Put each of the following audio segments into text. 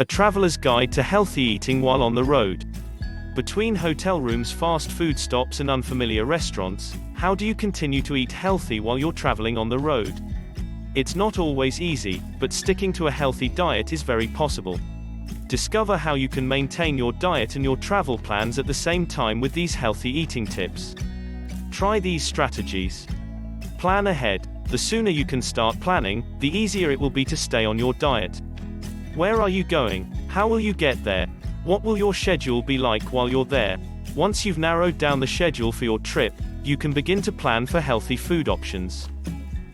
A traveler's guide to healthy eating while on the road. Between hotel rooms, fast food stops and unfamiliar restaurants, how do you continue to eat healthy while you're traveling on the road? It's not always easy, but sticking to a healthy diet is very possible. Discover how you can maintain your diet and your travel plans at the same time with these healthy eating tips. Try these strategies. Plan ahead. The sooner you can start planning, the easier it will be to stay on your diet. Where are you going? How will you get there? What will your schedule be like while you're there? Once you've narrowed down the schedule for your trip, you can begin to plan for healthy food options.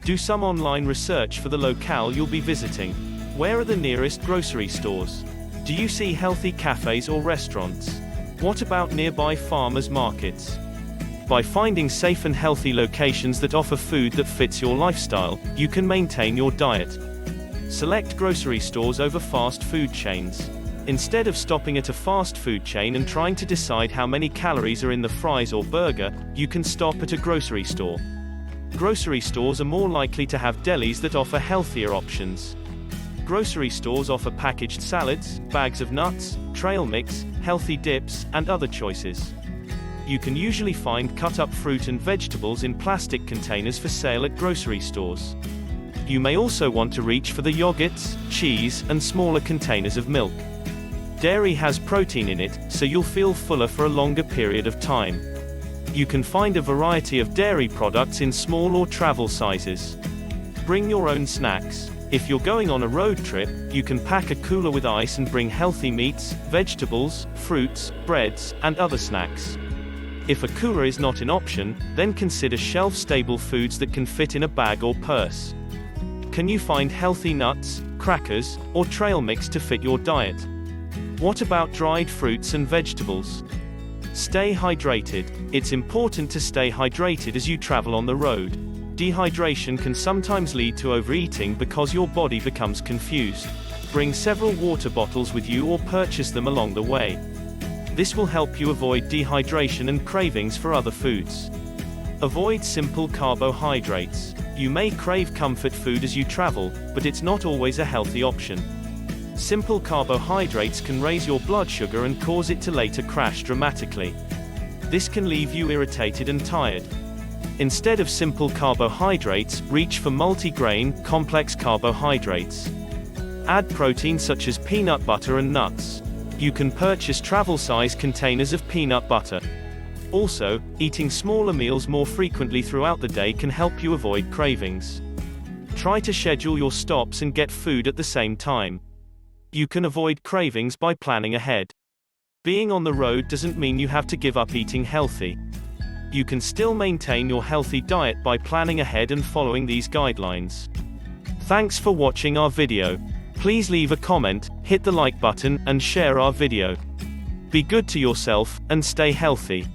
Do some online research for the locale you'll be visiting. Where are the nearest grocery stores? Do you see healthy cafes or restaurants? What about nearby farmers markets? By finding safe and healthy locations that offer food that fits your lifestyle, you can maintain your diet. Select grocery stores over fast food chains. Instead of stopping at a fast food chain and trying to decide how many calories are in the fries or burger, you can stop at a grocery store. Grocery stores are more likely to have delis that offer healthier options. Grocery stores offer packaged salads, bags of nuts, trail mix, healthy dips, and other choices. You can usually find cut-up fruit and vegetables in plastic containers for sale at grocery stores. You may also want to reach for the yogurts, cheese, and smaller containers of milk. Dairy has protein in it, so you'll feel fuller for a longer period of time. You can find a variety of dairy products in small or travel sizes. Bring your own snacks. If you're going on a road trip, you can pack a cooler with ice and bring healthy meats, vegetables, fruits, breads, and other snacks. If a cooler is not an option, then consider shelf-stable foods that can fit in a bag or purse. Can you find healthy nuts, crackers, or trail mix to fit your diet? What about dried fruits and vegetables? Stay hydrated. It's important to stay hydrated as you travel on the road. Dehydration can sometimes lead to overeating because your body becomes confused. Bring several water bottles with you or purchase them along the way. This will help you avoid dehydration and cravings for other foods. Avoid simple carbohydrates. You may crave comfort food as you travel, but it's not always a healthy option. Simple carbohydrates can raise your blood sugar and cause it to later crash dramatically. This can leave you irritated and tired. Instead of simple carbohydrates, reach for multi-grain, complex carbohydrates. Add protein such as peanut butter and nuts. You can purchase travel-size containers of peanut butter. Also, eating smaller meals more frequently throughout the day can help you avoid cravings. Try to schedule your stops and get food at the same time. You can avoid cravings by planning ahead. Being on the road doesn't mean you have to give up eating healthy. You can still maintain your healthy diet by planning ahead and following these guidelines. Thanks for watching our video. Please leave a comment, hit the like button, and share our video. Be good to yourself, and stay healthy.